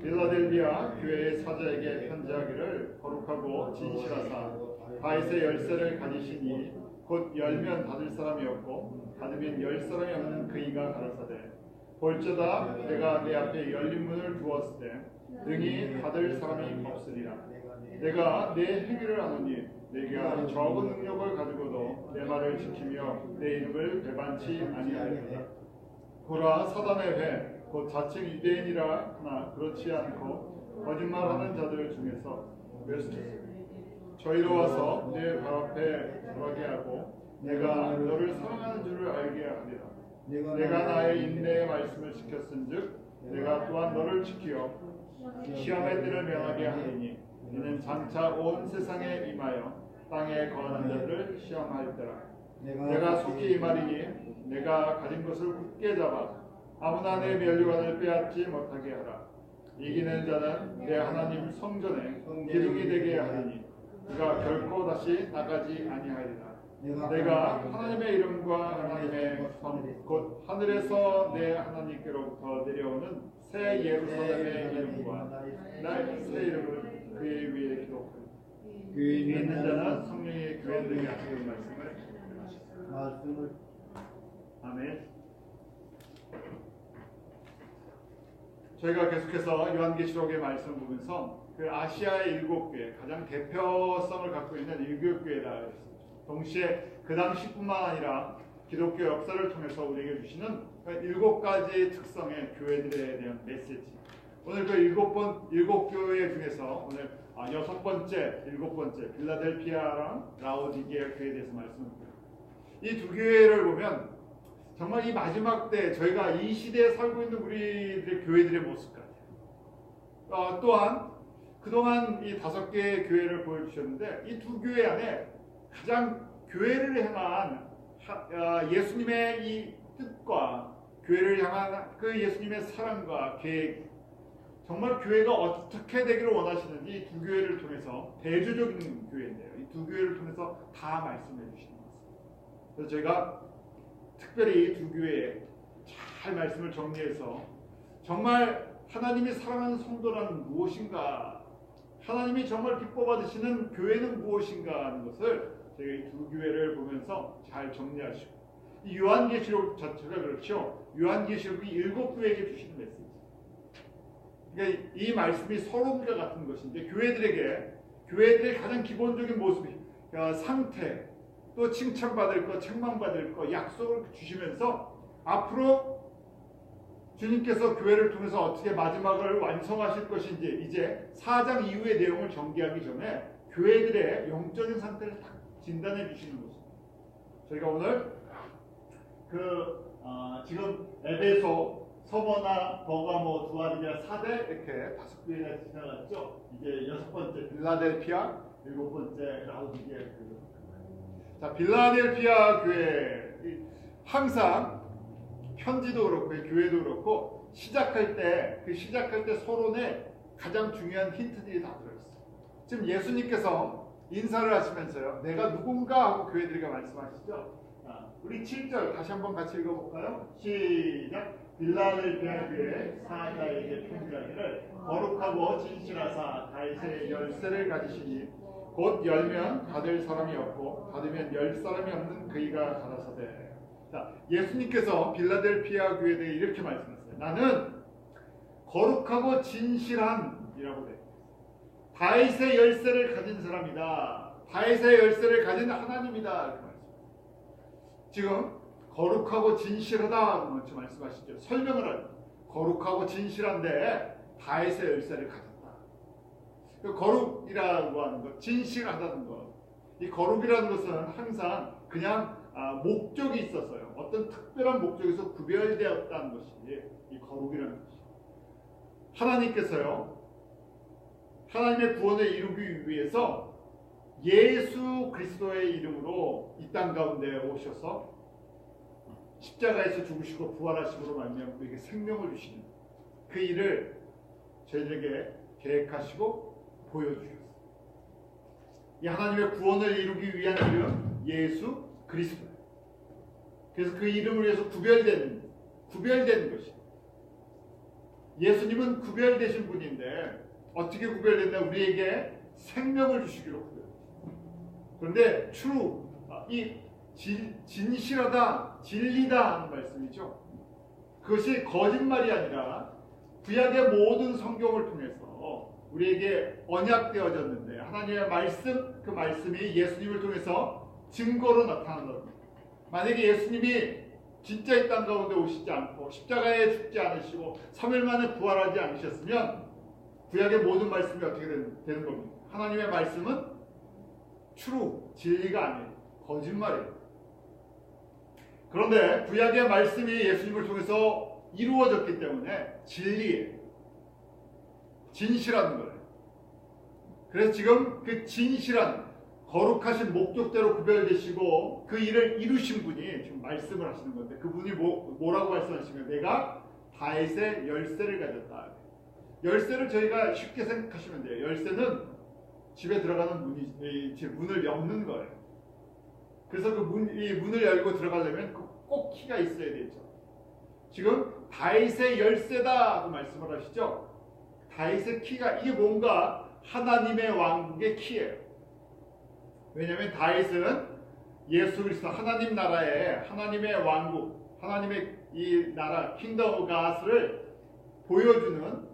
빌라델비아 교회의 사자에게 편지하기를 거룩하고 진실하사 다윗의 열쇠를 가지시니 곧 열면 닫을 사람이 없고 닫으면 열 사람이 없는 그이가 가라사대 볼지어다 내가 내 앞에 열린 문을 두었을 때 등이 닫을 사람이 없으리라. 내가 내 행위를 아노니 내가 적은 능력을 가지고도 내 말을 지키며 내 이름을 배반치 아니하리라. 보라 사단의 배 곧 자칭 유대인이라 하나 그렇지 않고 거짓말하는 자들 중에서 저희로 와서 내 발 앞에 서게 하고 내가 너를 사랑하는 줄을 알게 하리라. 내가 나의 인내의 말씀을 지켰은즉 내가 또한 너를 지키어 시험의 때를 면하게 하리니 이는 장차 온 세상에 임하여 땅에 거하는 자들을 시험할 때라. 내가 속히 임하리니 내가 가진 것을 굳게 잡아 아무나 내 면류관을 빼앗지 못하게 하라. 이기는 자는 내 하나님 성전에 기둥이 되게 하리니 그가 결코 다시 나가지 아니하리라. 내가 하나님의 이름과 하나님의 성 곧 하늘에서 내 하나님께로부터 내려오는 새 예루살렘의 이름과 날 새 이름을 그의 위에 기록하리. 그에 있는 자는 성령의 교회들에게 하시는 말씀을 아멘. 저희가 계속해서 요한계시록의 말씀을 보면서 그 아시아의 7교회 가장 대표성을 갖고 있는 7교회다 했습니다. 동시에 그 당시뿐만 아니라 기독교 역사를 통해서 우리에게 주시는 7가지 특성의 교회들에 대한 메시지. 오늘 그 7교회 중에서 오늘 6번째, 7번째 빌라델피아랑 라오디게아 교회에 대해서 말씀드립니다. 이 두 교회를 보면 정말 이 마지막 때 저희가 이 시대에 살고 있는 우리들의 교회들의 모습 같아요. 또한 그동안 이 5개의 교회를 보여주셨는데 이 두 교회 안에 가장 교회를 향한 예수님의 이 뜻과 교회를 향한 그 예수님의 사랑과 계획, 정말 교회가 어떻게 되기를 원하시는지 이 두 교회를 통해서 대조적인 교회인데요. 이 두 교회를 통해서 다 말씀해 주시는 것 같습니다. 그래서 저희가 특별히 두 교회에 잘 말씀을 정리해서 정말 하나님이 사랑하는 성도란 무엇인가, 하나님이 정말 기뻐받으시는 교회는 무엇인가 하는 것을 저희가 이 두 교회를 보면서 잘 정리하시고, 이 요한계시록 자체가 그렇죠. 요한계시록이 7교회에게 주시는 메시지. 그러니까 이 말씀이 서론과 같은 것인데 교회들의 가장 기본적인 모습이 상태, 또 칭찬받을 것, 책망받을 것, 약속을 주시면서 앞으로 주님께서 교회를 통해서 어떻게 마지막을 완성하실 것인지 이제 4장 이후의 내용을 전개하기 전에 교회들의 영적인 상태를 딱 진단해 주시는 것입니다. 저희가 오늘 지금 에베소, 서머나, 버가모, 두아리냐, 사대 이렇게 5교회가 지나갔죠. 이제 6번째 빌라델피아, 7번째 라오디게아 교회. 자, 빌라델피아 교회 항상 편지도 그렇고 교회도 그렇고 시작할 때 서론에 가장 중요한 힌트들이 다 들어있어요. 지금 예수님께서 인사를 하시면서요, 내가 누군가 하고 교회들에게 말씀하시죠. 우리 7절 다시 한번 같이 읽어볼까요? 시작. 빌라델피아 교회 사자에게 편지하기를 거룩하고 진실하사 다윗의 열쇠를 가지시니 곧 열면 닫을 사람이 없고 닫으면 열 사람이 없는 그이가 가라사대. 자, 예수님께서 빌라델피아 교회에 대해 이렇게 말씀하셨어요. 나는 거룩하고 진실한이라고 돼. 다윗의 열쇠를 가진 사람이다. 다윗의 열쇠를 가진 하나님이다. 이렇게 말씀하셨어요. 지금 거룩하고 진실하다 먼저 말씀하시죠. 설명을 하죠. 거룩하고 진실한데 다윗의 열쇠를 가졌다. 거룩이라고 하는 것, 진실하다는 것. 이 거룩이라는 것은 항상 그냥 목적이 있었어요. 어떤 특별한 목적에서 구별되었다는 것이 이 거룩이라는 것이죠. 하나님께서요, 하나님의 구원을 이루기 위해서 예수 그리스도의 이름으로 이 땅 가운데 오셔서 십자가에서 죽으시고 부활하심으로 말미암아 우리에게 생명을 주시는 그 일을 저희들에게 계획하시고 보여주셨어요. 이 하나님의 구원을 이루기 위한 이름 예수 그리스도예요. 그래서 그 이름을 위해서 구별된 것이 예수님은 구별되신 분인데 어떻게 구별됐나? 우리에게 생명을 주시기로 구별됐어요. 그런데 true, 이 진실하다, 진리다 하는 말씀이죠. 그것이 거짓말이 아니라 구약의 모든 성경을 통해서 우리에게 언약되어졌는데 하나님의 말씀, 그 말씀이 예수님을 통해서 증거로 나타난다. 만약에 예수님이 진짜 이 땅 가운데 오시지 않고 십자가에 죽지 않으시고 3일 만에 부활하지 않으셨으면 구약의 모든 말씀이 어떻게 되는 겁니까? 하나님의 말씀은 true, 진리가 아니에요. 거짓말이에요. 그런데 구약의 말씀이 예수님을 통해서 이루어졌기 때문에 진리예요. 진실한 거예요. 그래서 지금 그 진실한 거룩하신 목적대로 구별되시고 그 일을 이루신 분이 지금 말씀을 하시는 건데, 그분이 뭐라고 말씀하시면 내가 다윗의 열쇠를 가졌다. 열쇠를 저희가 쉽게 생각하시면 돼요. 열쇠는 집에 들어가는 문을 여는 거예요. 그래서 이 문을 열고 들어가려면 꼭 키가 있어야 되죠. 지금 다윗의 열쇠다 고 말씀을 하시죠. 다윗의 키가, 이게 뭔가 하나님의 왕국의 키예요. 왜냐하면 다윗은 예수 그리스도 하나님 나라의 하나님의 왕국, 하나님의 이 나라 킹덤 오브 갓을 보여주는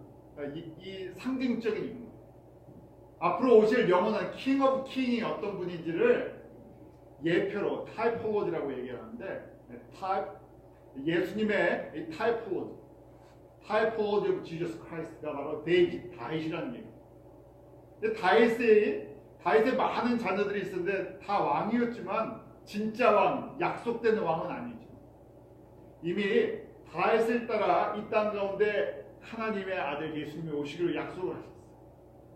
이 상징적인 인물. 앞으로 오실 영원한 킹 오브 킹이 어떤 분인지를 예표로 타이폴로지라고 얘기하는데, 예수님의 이 타이폴로지 오브 지저스 크라이스트가 바로 다윗이라는 얘기예요. 다윗의 많은 자녀들이 있었는데 다 왕이었지만 진짜 왕, 약속된 왕은 아니죠. 이미 다윗을 따라 이 땅 가운데 하나님의 아들 예수님이 오시기로 약속을 하셨어요.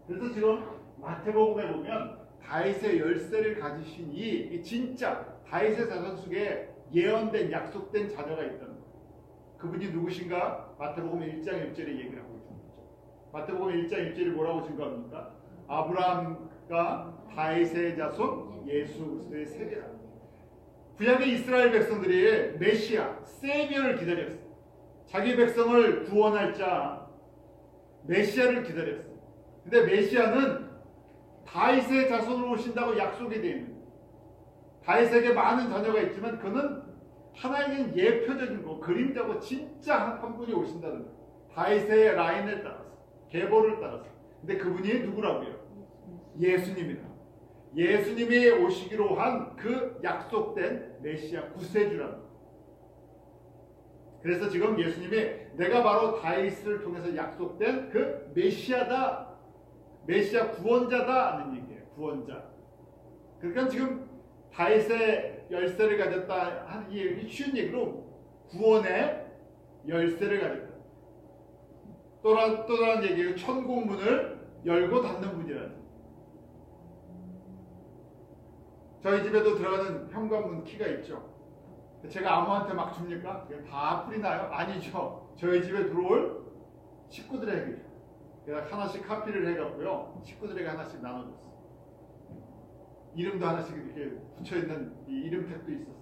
그래서 지금 마태복음에 보면 다윗의 열쇠를 가지신 이 진짜 다윗의 자손 속에 예언된 약속된 자녀가 있다는 거예요. 그분이 누구신가? 마태복음 1장 1절에 얘기를 하고 있습니다. 마태복음 1장 1절이 뭐라고 증거합니까? 아브라함과 다윗의 자손 예수 그리스도의 세대라. 구약의 이스라엘 백성들이 메시아, 세비어를 기다렸어요. 자기 백성을 구원할 자 메시아를 기다렸어요. 근데 메시아는 다윗의 자손으로 오신다고 약속이 되어 있는 거예요. 다윗에게 많은 자녀가 있지만 그는 하나님의 예표적인 거, 그림자고 진짜 한 분이 오신다는 거예요. 다윗의 라인을 따라서, 계보를 따라서. 근데 그분이 누구라고요? 예수님이다. 예수님이 오시기로 한 그 약속된 메시아 구세주라는 거예요. 그래서 지금 예수님이 내가 바로 다윗을 통해서 약속된 그 메시아다, 메시아 구원자다 하는 얘기예요. 구원자. 그러니까 지금 다윗의 열쇠를 가졌다 하는 이 쉬운 얘기로 구원의 열쇠를 가졌다. 또 다른 얘기예요. 천국 문을 열고 닫는 분이라는. 저희 집에도 들어가는 현관문 키가 있죠. 제가 아무한테 막 줍니까? 다 풀이 나요? 아니죠. 저희 집에 들어올 식구들에게 줘요. 그래서 하나씩 카피를 해갖고요, 식구들에게 하나씩 나눠줬어요. 이름도 하나씩 이렇게 붙여있는 이 이름택도 있었어요.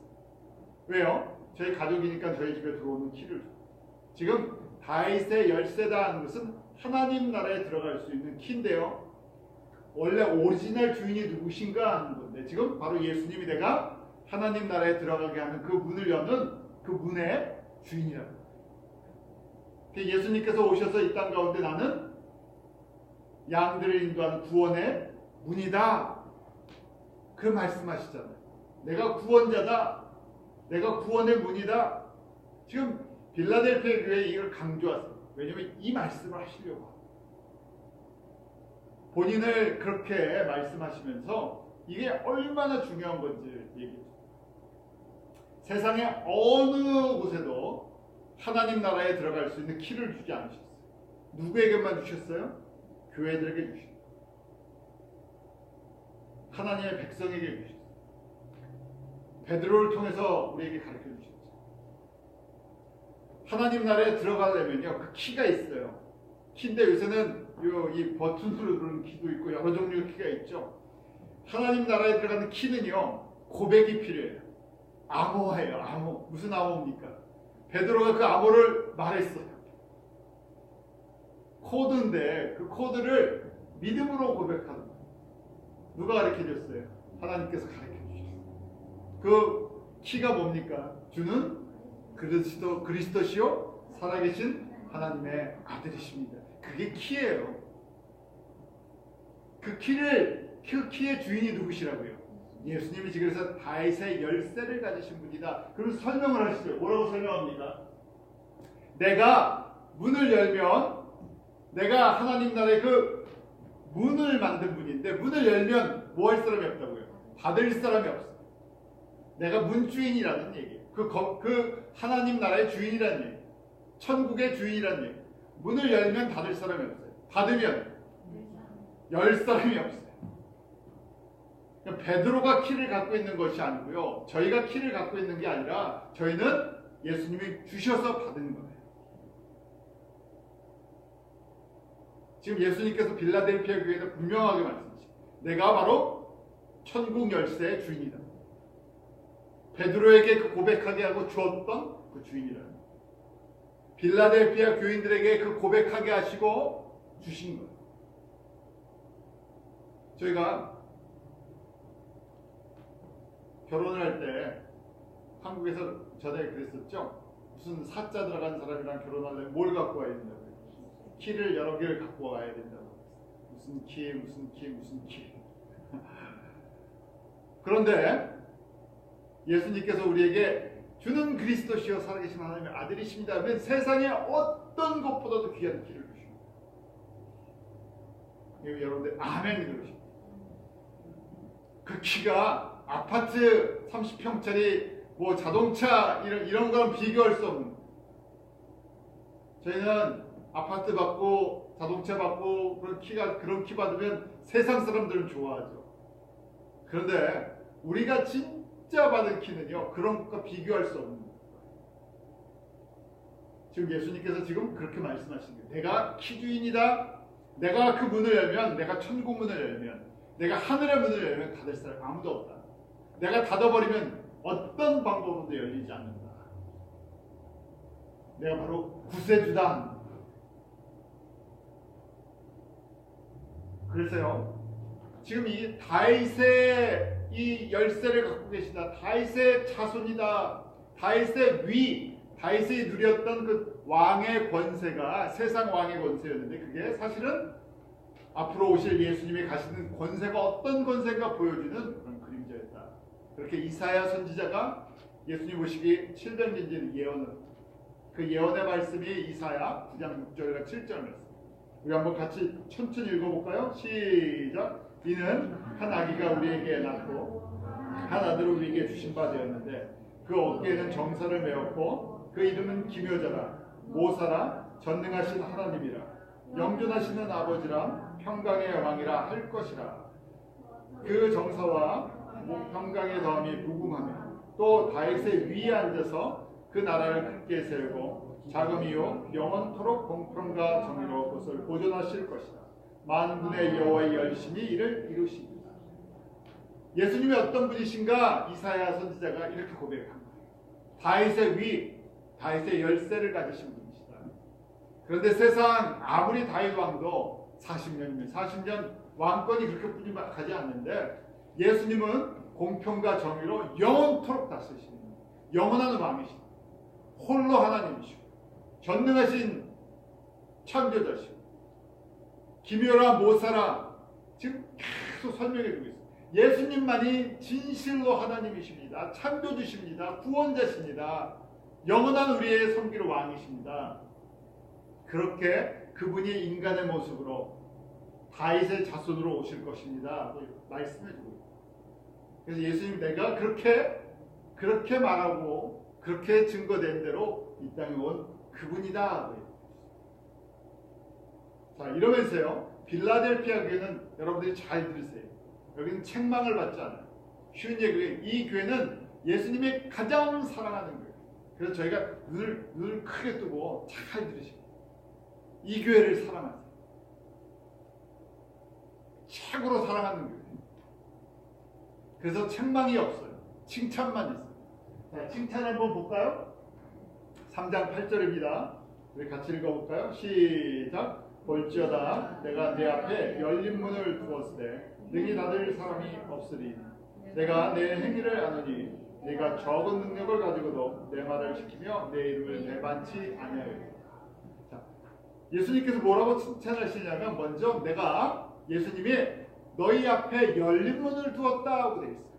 왜요? 저희 가족이니까 저희 집에 들어오는 키를 줘요. 지금 다윗의 열쇠다 하는 것은 하나님 나라에 들어갈 수 있는 키인데요, 원래 오리지널 주인이 누구신가 하는 건데, 지금 바로 예수님이 내가 하나님 나라에 들어가게 하는 그 문을 여는 그 문의 주인이라고. 예수님께서 오셔서 이 땅 가운데 나는 양들을 인도하는 구원의 문이다, 그 말씀하시잖아요. 내가 구원자다, 내가 구원의 문이다. 지금 빌라델피아 교회에 이걸 강조하세요. 왜냐하면 이 말씀을 하시려고 합니다. 본인을 그렇게 말씀하시면서 이게 얼마나 중요한 건지 얘기해요. 세상의 어느 곳에도 하나님 나라에 들어갈 수 있는 키를 주지 않으셨어요. 누구에게만 주셨어요? 교회들에게 주셨어요. 하나님의 백성에게 주셨어요. 베드로를 통해서 우리에게 가르쳐 주셨죠. 하나님 나라에 들어가려면요, 그 키가 있어요. 키인데 요새는 이 버튼으로 누르는 키도 있고 여러 종류의 키가 있죠. 하나님 나라에 들어가는 키는요, 고백이 필요해요. 암호예요. 암호. 무슨 암호입니까? 베드로가 그 암호를 말했어요. 코드인데 그 코드를 믿음으로 고백하는 거예요. 누가 가르쳐줬어요? 하나님께서 가르쳐주셨어요. 그 키가 뭡니까? 주는 그리스도시요 살아계신 하나님의 아들이십니다. 그게 키예요. 그 키의 주인이 누구시라고요? 예수님이 지금 그래서 다윗의 열쇠를 가지신 분이다. 그럼 설명을 하시죠. 뭐라고 설명합니까? 내가 문을 열면 내가 하나님 나라의 그 문을 만든 분인데 문을 열면 뭐 할 사람이 없다고요? 닫을 사람이 없어요. 내가 문주인이라는 얘기예요. 그 하나님 나라의 주인이라는 얘기예요. 천국의 주인이라는 얘기예요. 문을 열면 닫을 사람이 없어요. 닫으면 열 사람이 없어요. 그러니까 베드로가 키를 갖고 있는 것이 아니고요. 저희가 키를 갖고 있는 게 아니라 저희는 예수님이 주셔서 받은 거예요. 지금 예수님께서 빌라델피아 교회에서 분명하게 말씀하시죠. 내가 바로 천국 열쇠의 주인이다. 베드로에게 그 고백하게 하고 주었던 그 주인이라는 거예요. 빌라델피아 교인들에게 그 고백하게 하시고 주신 거예요. 저희가 결혼을 할 때 한국에서 전에 그랬었죠. 무슨 사자 들어간 사람이랑 결혼하려면 뭘 갖고 와야 된다고요? 키를 여러 개를 갖고 와야 된다고. 무슨 키. 그런데 예수님께서 우리에게 주는 그리스도시요 살아계신 하나님의 아들이십니다. 그러면 세상에 어떤 것보다도 귀한 키를 주십니다. 여러분들 아멘 그러십니다. 그 키가 아파트 30평짜리 뭐 자동차 이런 거랑 비교할 수 없는. 저희는 아파트 받고 자동차 받고 그런 키 받으면 세상 사람들은 좋아하죠. 그런데 우리가 진짜 받은 키는요 그런 것과 비교할 수 없는 거예요. 지금 예수님께서 지금 그렇게 말씀하시는 거예요. 내가 키주인이다. 내가 그 문을 열면, 내가 천국 문을 열면, 내가 하늘의 문을 열면 닫을 사람 아무도 없다. 내가 닫아버리면 어떤 방법으로도 열리지 않는다. 내가 바로 구세주다. 그래서요, 지금 이 다윗의 이 열쇠를 갖고 계시다. 다윗의 자손이다. 다윗의 다윗이 누렸던 그 왕의 권세가 세상 왕의 권세였는데 그게 사실은 앞으로 오실 예수님이 가시는 권세가 어떤 권세인가 보여주는 그런 그림자였다. 그렇게 이사야 선지자가 예수님 오시기 700년 전 예언을, 그 예언의 말씀이 이사야 9장 6절과 7절 말씀. 우리 한번 같이 천천히 읽어볼까요? 시작. 이는 한 아기가 우리에게 낳고 한 아들을 우리에게 주신 바 되었는데 그 어깨에는 정사를 메었고 그 이름은 기묘자라 모사라 전능하신 하나님이라 영존하시는 아버지라 평강의 왕이라 할 것이라. 그 정사와 평강의 덤이 무궁하며 또 다윗의 위에 앉아서 그 나라를 굳게 세우고 자금이요 영원토록 공평과 정의로 그것을 보존하실 것이다. 만군의 여호와의 열심히 이를 이루십니다. 예수님이 어떤 분이신가? 이사야 선지자가 이렇게 고백한 거예요. 다윗의 열쇠를 가지신 분이시다. 그런데 세상 아무리 다윗 왕도 40년 왕권이 그렇게 뿌리하지 않는데 예수님은 공평과 정의로 영원토록 다스리시는 영원한 왕이시다. 홀로 하나님이시고 전능하신 창조자시고 기묘라 모사라 지금 계속 설명해주고 있어요. 예수님만이 진실로 하나님이십니다. 창조주십니다. 구원자십니다. 영원한 우리의 섬기로 왕이십니다. 그렇게 그분이 인간의 모습으로 다윗의 자손으로 오실 것입니다. 말씀해주고 있어요. 그래서 예수님 내가 그렇게 말하고 그렇게 증거된 대로 이 땅에 온 그분이다. 자, 이러면서요, 빌라델피아 교회는 여러분들이 잘 들으세요. 여기는 책망을 받지 않아요. 쉬운 얘기예요. 이 교회는 예수님이 가장 사랑하는 교회. 그래서 저희가 눈을 크게 뜨고 잘 들으시고 이 교회를 사랑하세요. 최고로 사랑하는 교회. 그래서 책망이 없어요. 칭찬만 있어요. 자, 칭찬 한번 볼까요? 3장 8절입니다. 우리 같이 읽어볼까요? 시작. 볼지어다 내가 내 앞에 열린 문을 두었을 때 능히 닫을 사람이 없으리. 내가 내 행위를 아노니 네가 적은 능력을 가지고도 내 말을 지키며 내 이름을 배반치 아니하리라. 자, 예수님께서 뭐라고 칭찬하시냐면 먼저 내가 예수님이 너희 앞에 열린 문을 두었다고 되어 있어요.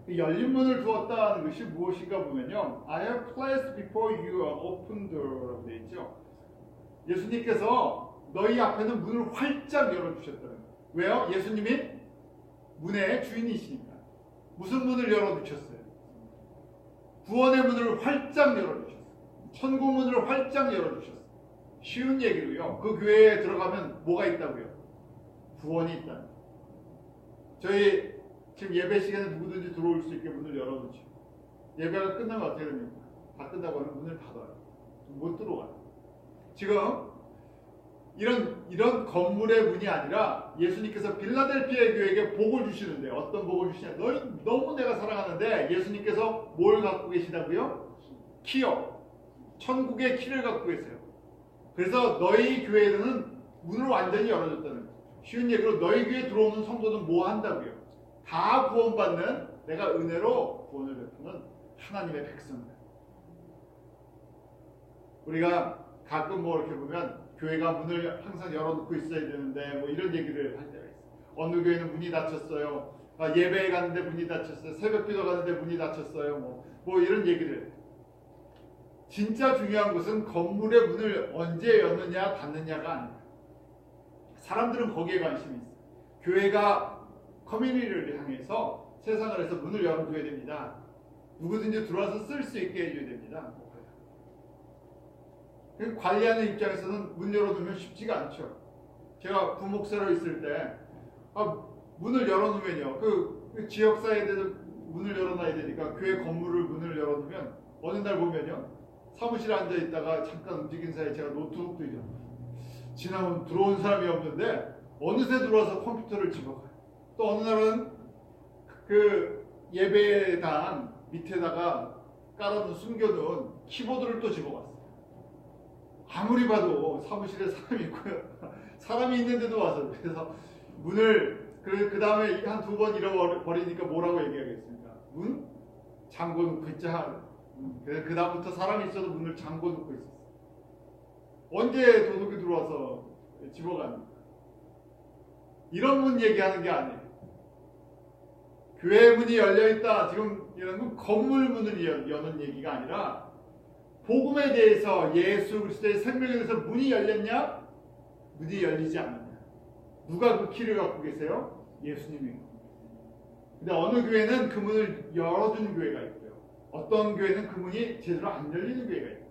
이 열린 문을 두었다는 것이 무엇인가 보면요, I have placed before you an open door라고 되어 있죠. 예수님께서 너희 앞에는 문을 활짝 열어주셨다는 거예요. 왜요? 예수님이 문의 주인이시니까. 무슨 문을 열어두셨어요? 구원의 문을 활짝 열어주셨어요. 천국 문을 활짝 열어주셨어요. 쉬운 얘기로요, 그 교회에 들어가면 뭐가 있다고요? 구원이 있다는 거예요. 저희 지금 예배 시간에 누구든지 들어올 수 있게 문을 열어놓죠. 예배가 끝나면 어떻게 됩니까? 다 끝나고 하면 문을 닫아요. 못 들어가요. 지금 이런 건물의 문이 아니라 예수님께서 필라델피아 교회에게 복을 주시는데, 어떤 복을 주시냐? 너희 너무 내가 사랑하는데 예수님께서 뭘 갖고 계시다고요? 키요. 천국의 키를 갖고 계세요. 그래서 너희 교회는 문을 완전히 열어줬다는 거예요. 쉬운 얘기로 너희 교회에 들어오는 성도는 뭐 한다고요? 다 구원받는, 내가 은혜로 구원을 베푸는 하나님의 백성들. 우리가 가끔 뭐 이렇게 보면 교회가 문을 항상 열어놓고 있어야 되는데 뭐 이런 얘기를 할 때가 있어요. 어느 교회는 문이 닫혔어요. 예배에 갔는데 문이 닫혔어요. 새벽기도 갔는데 문이 닫혔어요. 뭐 이런 얘기를. 진짜 중요한 것은 건물의 문을 언제 여느냐 닫느냐가 아니에요. 사람들은 거기에 관심이 있어요. 교회가 커뮤니티를 향해서 세상을 해서 문을 열어줘야 됩니다. 누구든지 들어와서 쓸 수 있게 해줘야 됩니다. 관리하는 입장에서는 문 열어두면 쉽지가 않죠. 제가 부목사로 있을 때 문을 열어놓으면요, 그 지역사회에 대해서 문을 열어놔야 되니까 교회 건물을 문을 열어놓으면 어느 날 보면요, 사무실에 앉아 있다가 잠깐 움직인 사이에 제가 노트북도 이제 지나면 들어온 사람이 없는데 어느새 들어와서 컴퓨터를 집어가요. 또 어느 날은 그 예배당 밑에다가 깔아둔 숨겨둔 키보드를 또 집어갔어요. 아무리 봐도 사무실에 사람이 있고요. 사람이 있는데도 와서. 그래서 문을 그 다음에 한 두 번 잃어버리니까 뭐라고 얘기하겠습니까? 문 잠궈놓고 있자. 그래서 그 다음부터 사람이 있어도 문을 잠궈놓고 있었어요. 언제 도둑이 들어와서 집어갑니까? 이런 문 얘기하는 게 아니에요. 교회 문이 열려있다. 지금 이런 건 건물 문을 여는 얘기가 아니라 복음에 대해서, 예수 그리스도의 생명에 대해서 문이 열렸냐? 문이 열리지 않느냐? 누가 그 키를 갖고 계세요? 예수님이. 근데 어느 교회는 그 문을 열어준 교회가 있고요. 어떤 교회는 그 문이 제대로 안 열리는 교회가 있고요.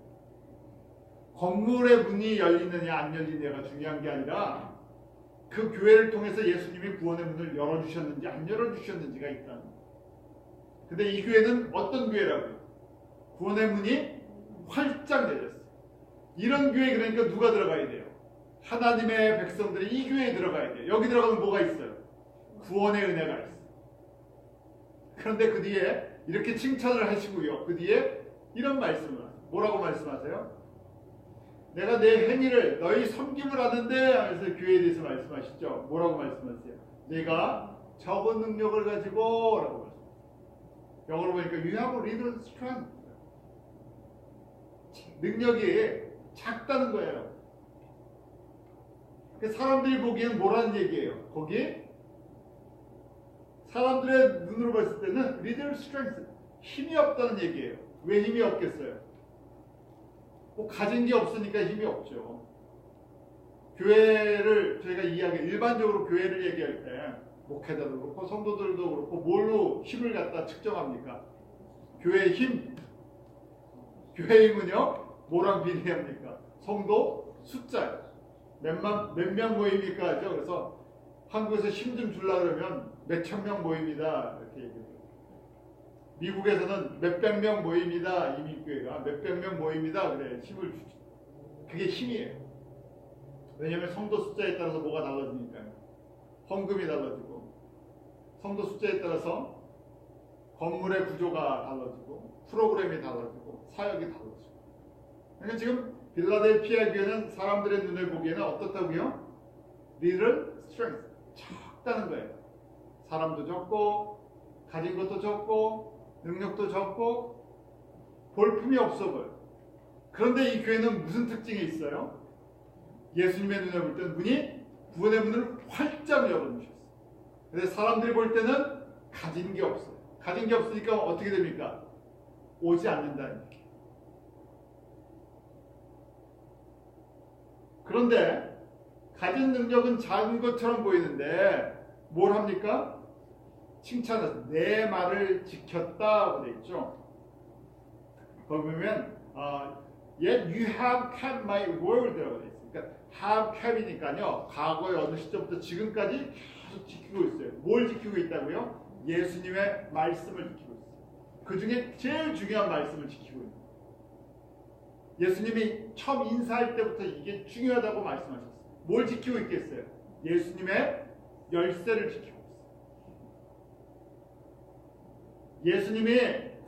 건물의 문이 열리느냐 안 열리느냐가 중요한 게 아니라 그 교회를 통해서 예수님이 구원의 문을 열어주셨는지 안 열어주셨는지가 있다는 거예요. 근데 이 교회는 어떤 교회라고요? 구원의 문이 활짝 열렸어요. 이런 교회, 그러니까 누가 들어가야 돼요? 하나님의 백성들이 이 교회에 들어가야 돼요. 여기 들어가면 뭐가 있어요? 구원의 은혜가 있어요. 그런데 그 뒤에 이렇게 칭찬을 하시고요, 그 뒤에 이런 말씀을 하세요. 뭐라고 말씀하세요? 내가 내 행위를 너희 섬김을 하는데 하면서 교회에 대해서 말씀하시죠. 뭐라고 말씀하세요? 내가 적은 능력을 가지고 라고 말씀하세요. 영어로 보니까 you have a little strength. 능력이 작다는 거예요. 사람들이 보기에는 뭐라는 얘기예요? 거기 사람들의 눈으로 봤을 때는 little strength, 힘이 없다는 얘기예요. 왜 힘이 없겠어요? 뭐 가진 게 없으니까 힘이 없죠. 교회를 저희가 일반적으로 교회를 얘기할 때 목회자도 그렇고 성도들도 그렇고 뭘로 힘을 갖다 측정합니까? 교회의 힘. 교회의 힘은요, 뭐랑 비례합니까? 성도 숫자요. 몇 명 모입니까? 하죠. 그래서 한국에서 힘 좀 주려고 그러면 몇천 명 모입니다. 이렇게 얘기해요. 미국에서는 몇백 명 모입니다. 이민교회가 몇백 명 모입니다. 그래, 힘을 주죠. 그게 힘이에요. 왜냐하면 성도 숫자에 따라서 뭐가 달라지니까요. 헌금이 달라지고, 성도 숫자에 따라서 건물의 구조가 달라지고, 프로그램이 달라지고, 사역이 달라지고. 그러니까 지금 빌라델피아 교회는 사람들의 눈에 보기에는 어떻다고요? little strength, 적다는 거예요. 사람도 적고 가진 것도 적고 능력도 적고 볼품이 없어 보여. 그런데 이 교회는 무슨 특징이 있어요? 예수님의 눈에 볼 때는 문이 구원의 문을 활짝 열어주셨어요. 근데 사람들이 볼 때는 가진 게 없어요. 가진 게 없으니까 어떻게 됩니까? 오지 않는다는 얘기예요. 그런데 가진 능력은 작은 것처럼 보이는데 뭘 합니까? 칭찬해서 내 말을 지켰다고 되어 있죠. 거기 보면 Yet you have kept my word라고 되어 있어요. 그러니까 have kept이니까요. 과거의 어느 시점부터 지금까지 계속 지키고 있어요. 뭘 지키고 있다고요? 예수님의 말씀을 지키고 있어요. 그 중에 제일 중요한 말씀을 지키고 있는 거예요. 예수님이 처음 인사할 때부터 이게 중요하다고 말씀하셨어요. 뭘 지키고 있겠어요? 예수님의 열쇠를 지키고 있어요. 예수님이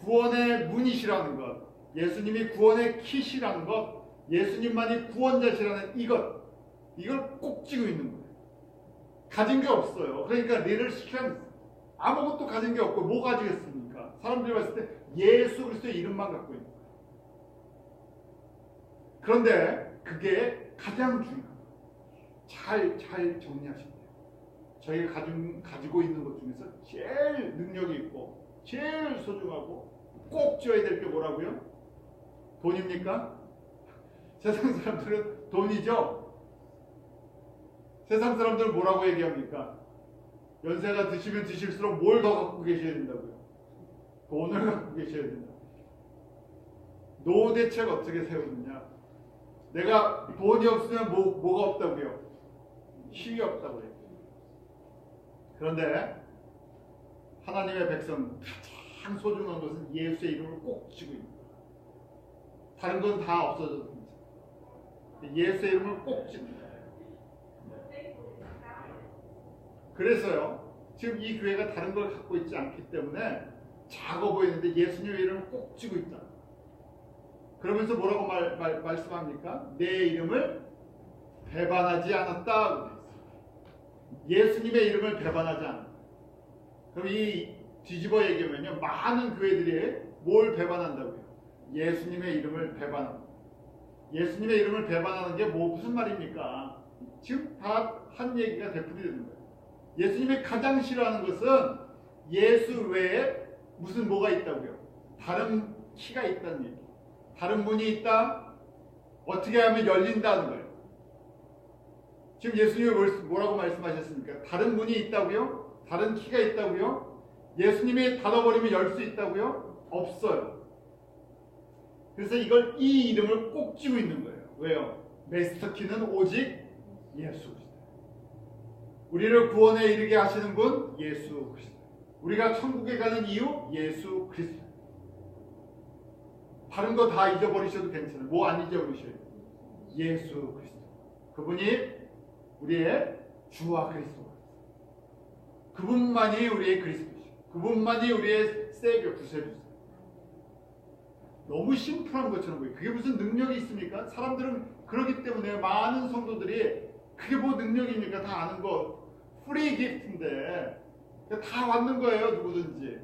구원의 문이시라는 것, 예수님이 구원의 킷이라는 것, 예수님만이 구원자시라는 이걸 꼭 쥐고 있는 거예요. 가진 게 없어요. 그러니까 리를 시켜야 아무것도 가진 게 없고 뭐 가지겠습니까? 사람들이 봤을 때 예수 그리스도의 이름만 갖고 있는 거예요. 그런데 그게 가장 중요한 거예요. 잘 정리하시면 돼요. 저희가 가지고 있는 것 중에서 제일 능력이 있고 제일 소중하고 꼭 쥐어야 될 게 뭐라고요? 돈입니까? 세상 사람들은 돈이죠? 세상 사람들은 뭐라고 얘기합니까? 연세가 드시면 드실수록 뭘 더 갖고 계셔야 된다고요? 돈을 갖고 계셔야 된다고요. 노후 대책 어떻게 세우느냐? 내가 돈이 없으면 뭐가 없다고요? 힘이 없다고 해요. 그런데 하나님의 백성 가장 소중한 것은 예수의 이름을 꼭 쥐고 있는 거예요. 다른 건 다 없어져도 괜찮아요. 예수의 이름을 꼭 쥐는 거예요. 그래서요, 지금 이 교회가 다른 걸 갖고 있지 않기 때문에 작아 보이는데 예수님의 이름을 꼭 쥐고 있다. 그러면서 뭐라고 말씀합니까? 내 이름을 배반하지 않았다. 예수님의 이름을 배반하지 않았다. 그럼 이 뒤집어 얘기하면요, 많은 교회들이 뭘 배반한다고요? 예수님의 이름을 배반한다. 예수님의 이름을 배반하는 게 무슨 말입니까? 지금 다 한 얘기가 되풀이 되는 거예요. 예수님이 가장 싫어하는 것은 예수 외에 무슨 뭐가 있다고요? 다른 키가 있다는 얘기. 다른 문이 있다? 어떻게 하면 열린다는 거예요. 지금 예수님이 뭐라고 말씀하셨습니까? 다른 문이 있다고요? 다른 키가 있다고요? 예수님이 닫아버리면 열 수 있다고요? 없어요. 그래서 이 이름을 꼭 쥐고 있는 거예요. 왜요? 마스터 키는 오직 예수 그리스도. 우리를 구원에 이르게 하시는 분 예수 그리스도. 우리가 천국에 가는 이유 예수 그리스도. 다른 거 다 잊어버리셔도 괜찮아요. 뭐 안 잊어버리셔요? 예수 그리스도. 그분이 우리의 주와 그리스도. 그분만이 우리의 그리스도시고 그분만이 우리의 세이비어 구세주세요. 너무 심플한 것처럼 보여요. 그게 무슨 능력이 있습니까? 사람들은 그러기 때문에 많은 성도들이 그게 뭐 능력입니까? 다 아는 거 프리 기프트인데 다 왔는 거예요. 누구든지.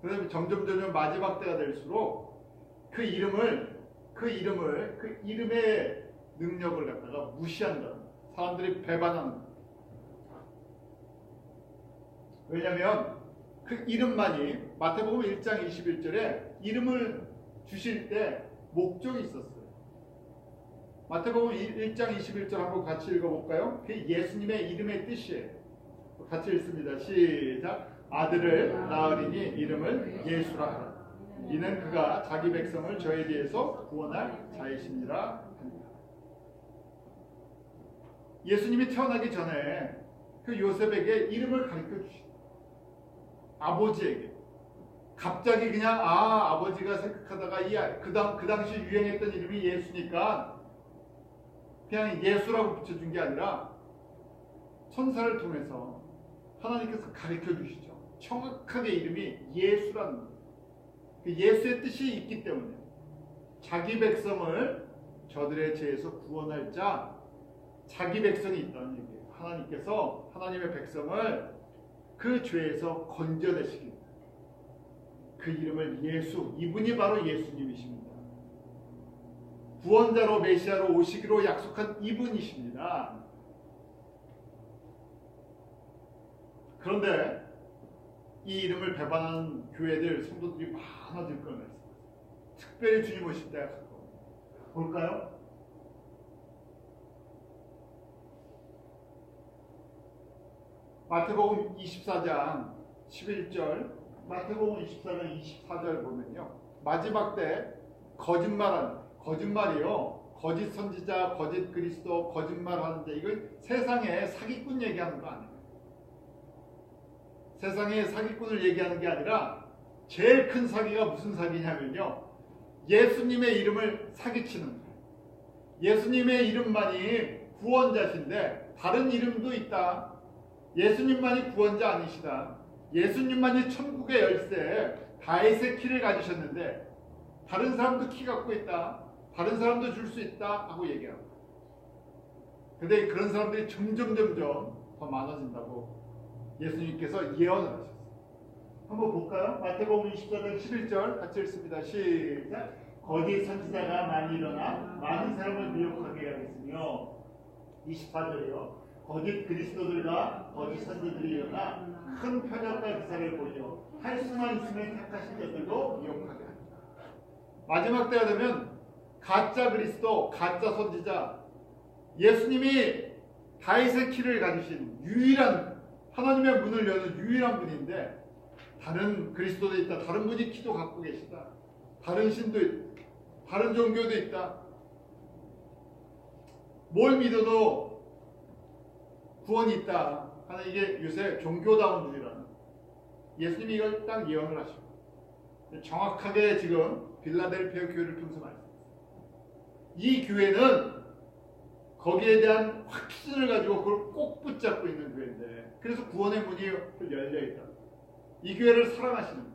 그래서 점점 마지막 때가 될수록 그 이름의 능력을 갖다가 무시한다. 사람들이 배반한다. 왜냐하면 그 이름만이 마태복음 1장 21절에 이름을 주실 때 목적이 있었어요. 마태복음 1장 21절 한번 같이 읽어볼까요? 그게 예수님의 이름의 뜻이에요. 같이 읽습니다. 시작. 아들을 낳으리니 이름을 예수라 하라. 이는 그가 자기 백성을 저에 대해서 구원할 자이시니라 합니다. 예수님이 태어나기 전에 그 요셉에게 이름을 가르쳐 주시다. 아버지에게. 갑자기 그냥 아버지가 생각하다가 그 당시 유행했던 이름이 예수니까 그냥 예수라고 붙여준 게 아니라 천사를 통해서 하나님께서 가르쳐 주시죠. 정확하게 이름이 예수라는 거예요. 예수의 뜻이 있기 때문에 자기 백성을 저들의 죄에서 구원할 자, 자기 백성이 있다는 얘기예요. 하나님께서 하나님의 백성을 그 죄에서 건져내시기, 그 이름을 예수, 이분이 바로 예수님이십니다. 구원자로 메시아로 오시기로 약속한 이분이십니다. 그런데 이 이름을 배반하는 교회들, 성도들이 많아질 거예요. 특별히 주님 오실 때가 가까워요. 볼까요? 마태복음 24장 11절, 마태복음 24장 24절 보면요, 마지막 때 거짓말이요, 거짓 선지자, 거짓 그리스도, 거짓말하는 자, 이걸 세상에 사기꾼 얘기하는 거 아니에요. 세상에 사기꾼을 얘기하는 게 아니라 제일 큰 사기가 무슨 사기냐면요, 예수님의 이름을 사기치는 거예요. 예수님의 이름만이 구원자신데 다른 이름도 있다. 예수님만이 구원자 아니시다. 예수님만이 천국의 열쇠, 다윗의 키를 가지셨는데 다른 사람도 키 갖고 있다. 다른 사람도 줄 수 있다 하고 얘기합니다. 근데 그런 사람들이 점점 더 많아진다고 예수님께서 예언을 하셨어요. 한번 볼까요? 마태복음 24장 11절 같이 읽습니다. 시작. 거짓 선지자가 많이 일어나 많은 사람을 미혹하게 하겠으며, 24절이요. 거짓 그리스도들과 거짓 선지자들이 일어나 큰 표적과 기사를 보여 할 수만 있으면 택하신 자들도 미혹하게 합니다. 마지막 때가 되면 가짜 그리스도, 가짜 선지자, 예수님이 다윗의 키를 가지신 유일한, 하나님의 문을 여는 유일한 분인데 다른 그리스도도 있다. 다른 분이 키도 갖고 계시다. 다른 신도 있다. 다른 종교도 있다. 뭘 믿어도 구원이 있다 하는, 이게 요새 종교다운주의라는, 예수님이 이걸 딱 예언을 하십니다. 정확하게 지금 빌라델피아 교회를 통해서 말씀했어요. 이 교회는 거기에 대한 확신을 가지고 그걸 꼭 붙잡고 있는 교회인데, 그래서 구원의 문이 열려있다. 이 교회를 사랑하시는,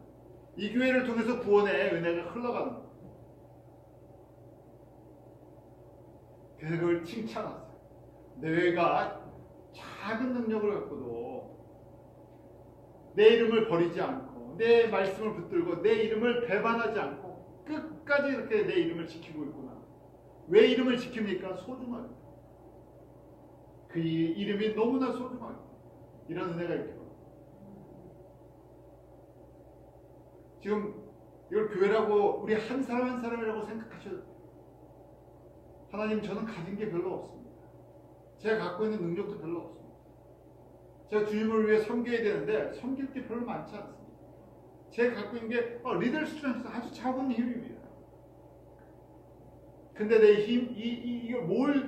이 교회를 통해서 구원의 은혜가 흘러가는 것. 그래서 그걸 칭찬하세요. 내가 작은 능력을 갖고도 내 이름을 버리지 않고 내 말씀을 붙들고 내 이름을 배반하지 않고 끝까지 이렇게 내 이름을 지키고 있구나. 왜 이름을 지킵니까? 소중하니까. 그 이름이 너무나 소중하니까 이런 은혜가 있고, 지금 이걸 교회라고 우리 한 사람 한 사람이라고 생각하셔도 돼요. 하나님, 저는 가진 게 별로 없습니다. 제가 갖고 있는 능력도 별로 없습니다. 제가 주님을 위해 섬겨야 되는데 섬길 게 별로 많지 않습니다. 제가 갖고 있는 게 리더 스트렝스, 아주 작은 힘입니다. 근데 내 힘,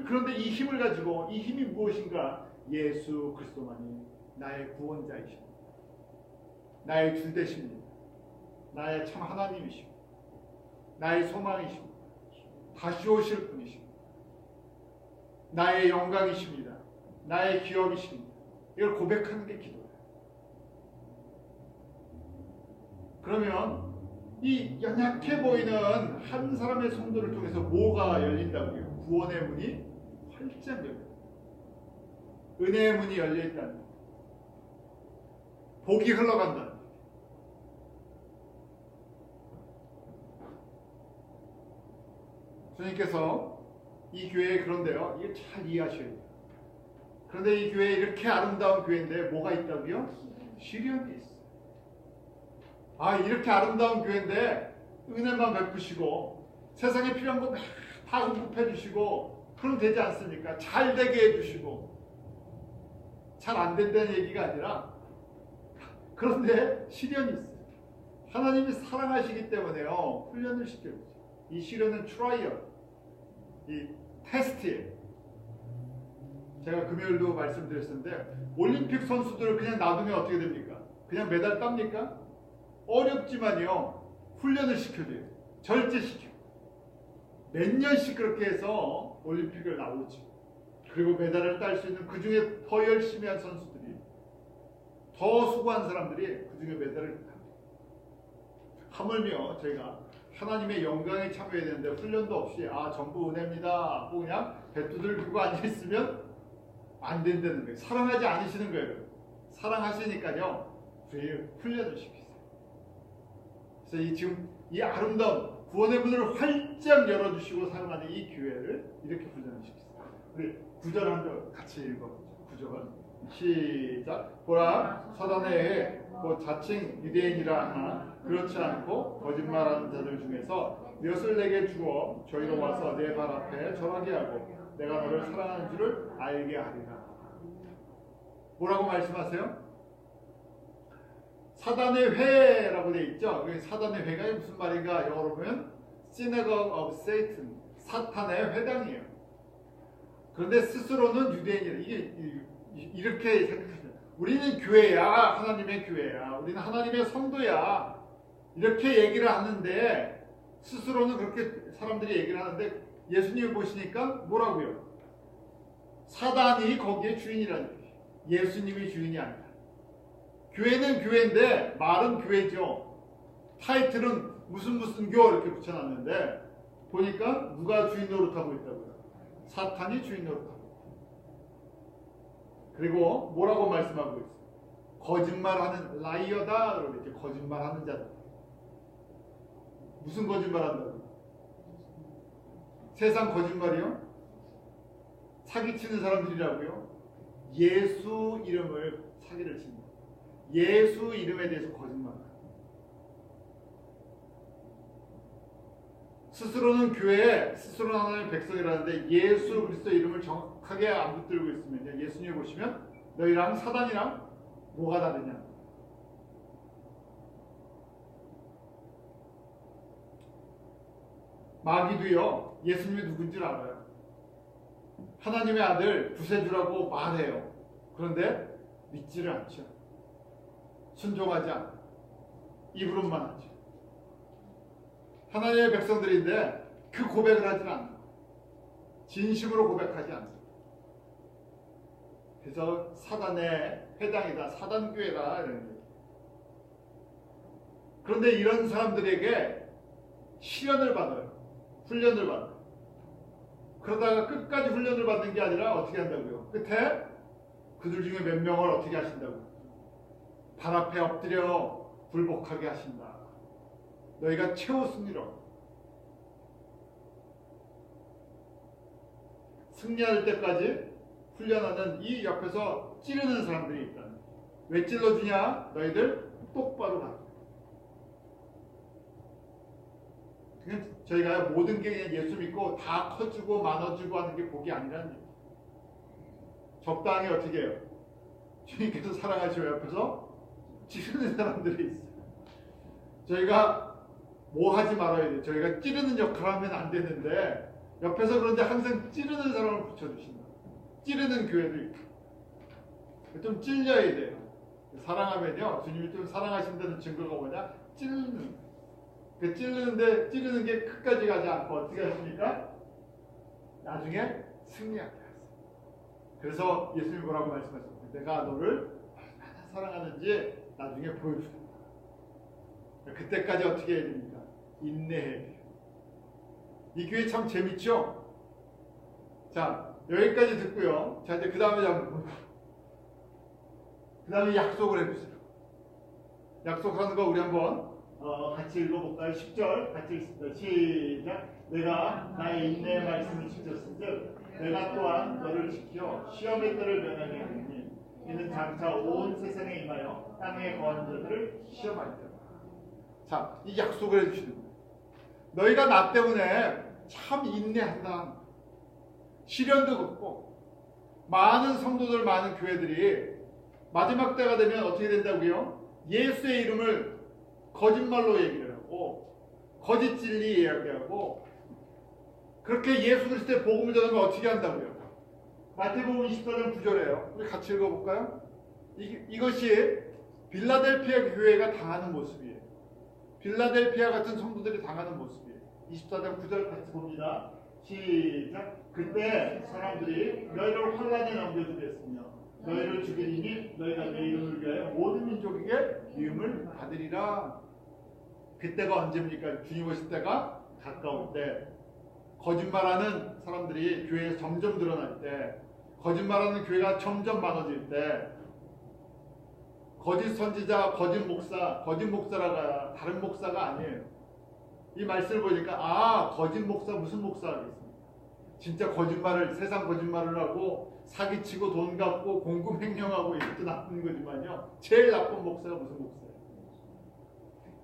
그런데 이 힘을 가지고, 이 힘이 무엇인가? 예수 그리스도만이 나의 구원자이십니다. 나의 주 되십니다. 나의 참 하나님이십니다. 나의 소망이십니다. 다시 오실 분이십니다. 나의 영광이십니다. 나의 기업이십니다. 이걸 고백하는 게 기도예요. 그러면 이 연약해 보이는 한 사람의 성도를 통해서 뭐가 열린다고요? 구원의 문이 활짝 열립니다. 은혜의 문이 열려있다는 거예요. 복이 흘러간다는 거예요. 주님께서 이 교회에, 그런데요, 이게 잘 이해하셔야 돼요. 그런데 이 교회에 이렇게 아름다운 교회인데 뭐가 있다고요? 시련이 있어요. 이렇게 아름다운 교회인데 은혜만 베푸시고 세상에 필요한 거 다 공급해 주시고 그럼 되지 않습니까? 잘 되게 해주시고. 잘 안 된다는 얘기가 아니라, 그런데 시련이 있어요. 하나님이 사랑하시기 때문에요, 훈련을 시켜주죠. 이 시련은 트라이얼, 이 테스트예요. 제가 금요일도 말씀드렸는데, 올림픽 선수들을 그냥 놔두면 어떻게 됩니까? 그냥 메달 땁니까? 어렵지만요, 훈련을 시켜줘요. 절제시켜. 몇 년씩 그렇게 해서 올림픽을 나오죠. 그리고 메달을 딸 수 있는, 그 중에 더 열심히 한 선수들이, 더 수고한 사람들이 그 중에 메달을 탑니다. 하물며 저희가 하나님의 영광에 참여해야 되는데 훈련도 없이 전부 은혜입니다 하고 그냥 배투들 들고 앉아있으면 안 된다는 거예요. 사랑하지 않으시는 거예요. 사랑하시니까요 주의 훈련을 시키세요. 그래서 지금 이 아름다운 구원의 문을 활짝 열어주시고 사용하는 이 교회를 이렇게 훈련을 시키세요. 우리 9절 한번 같이 읽어보죠. 9절 시작. 보라 사단의 자칭 유대인이라 하나 그렇지 않고 거짓말하는 자들 중에서 몇을 내게 주어 저희로 와서 내 발 앞에 절하게 하고 내가 너를 사랑하는 줄을 알게 하리라. 뭐라고 말씀하세요? 사단의 회라고 되어 있죠. 사단의 회가 무슨 말인가? 영어로 보면 Synagogue of Satan, 사탄의 회당이에요. 그런데 스스로는 유대인이라. 이게 이렇게 생각합니다. 우리는 교회야, 하나님의 교회야, 우리는 하나님의 성도야, 이렇게 얘기를 하는데 스스로는 그렇게 사람들이 얘기를 하는데 예수님을 보시니까 뭐라고요? 사단이 거기에 주인이라는 거예요. 예수님이 주인이 아니라. 교회는 교회인데 말은 교회죠. 타이틀은 무슨 교 이렇게 붙여놨는데 보니까 누가 주인 노릇하고 있다고요? 사탄이 주인 노릇하고 있다. 그리고 뭐라고 말씀하고 있어요? 거짓말하는 라이어다. 이렇게 거짓말하는 자다. 무슨 거짓말한다고요? 세상 거짓말이요? 사기치는 사람들이라고요? 예수 이름을 사기를 칩니다. 예수 이름에 대해서 거짓말합니다. 스스로는 교회, 스스로는 하나님의 백성이라는데 예수 그리스도 이름을 정확하게 안 붙들고 있으면 예수님 보시면 너희랑 사단이랑 뭐가 다르냐? 마귀도요 예수님이 누군지 알아요. 하나님의 아들 구세주라고 말해요. 그런데 믿지를 않죠. 순종하지 않아요. 입으로만 하죠. 하나님의 백성들인데 그 고백을 하지 않아요. 진심으로 고백하지 않아요. 그래서 사단의 회당이다, 사단교회다 이런 얘기. 그런데 이런 사람들에게 시련을 받아요. 훈련을 받아요. 그러다가 끝까지 훈련을 받는 게 아니라 어떻게 한다고요? 끝에 그들 중에 몇 명을 어떻게 하신다고요? 발 앞에 엎드려 굴복하게 하신다. 너희가 최후 승리로 승리할 때까지 훈련하는 이 옆에서 찌르는 사람들이 있다. 왜 찔러주냐? 너희들 똑바로 가. 저희가 모든 게 그냥 예수 믿고 다 커주고 많아주고 하는 게 복이 아니라는 얘기예요. 적당히 어떻게 해요? 주님께서 사랑하시고 옆에서 찌르는 사람들이 있어요. 저희가 뭐 하지 말아야 돼요. 저희가 찌르는 역할을 하면 안 되는데 옆에서 그런데 항상 찌르는 사람을 붙여주신다. 찌르는 교회도 있고. 좀 찔려야 돼요. 사랑하면요. 주님이 좀 사랑하신다는 증거가 뭐냐? 찌르는. 그 찌르는 게 끝까지 가지 않고 어떻게 하십니까? 나중에 승리하게 하세요. 그래서 예수님이 뭐라고 말씀하셨어요? 내가 너를 얼마나 사랑하는지 나중에 보여주겠다. 그때까지 어떻게 해야 됩니까? 인내해야 돼요. 이 교회 참 재밌죠? 자, 여기까지 듣고요. 자, 이제 그 다음에 약속을 해주세요. 약속하는 거 우리 한번 같이 읽어볼까요? 10절 같이 읽습니다. 시작. 내가 나의 인내의 말씀을 지켰은즉 내가 또한 너를 지켜 시험의 때를 면하게 하리니 이는 장차 온 세상에 임하여 땅에 거하는 자들을 시험할 때다. 자, 이 약속을 해주시는 거예요. 너희가 나 때문에 참 인내한다. 시련도 겪고 많은 성도들, 많은 교회들이 마지막 때가 되면 어떻게 된다고요? 예수의 이름을 거짓말로 얘기를 하고 거짓 진리 이야기하고 그렇게 예수 그리스도의 복음을 전하면 어떻게 한다고요? 마태복음 24장 9절에요. 우리 같이 읽어볼까요? 이것이 빌라델피아 교회가 당하는 모습이에요. 빌라델피아 같은 성도들이 당하는 모습이에요. 24장 9절 같이 봅니다. 시작. 그때 사람들이 너희를 환난에 넘겨주겠으며 너희를 죽이리니 너희가 내 이름을 위하여 모든 민족에게 미움을 받으리라. 그때가 언제입니까? 주님 오실 때가 가까울 때, 거짓말하는 사람들이 교회에서 점점 드러날 때, 거짓말하는 교회가 점점 많아질 때, 거짓 선지자, 거짓 목사라가 다른 목사가 아니에요. 이 말씀을 보니까 거짓 목사 무슨 목사겠습니까? 진짜 거짓말을, 세상 거짓말을 하고 사기치고 돈 갚고 공금 횡령하고 이것도 나쁜 거지만요, 제일 나쁜 목사가 무슨 목사예요?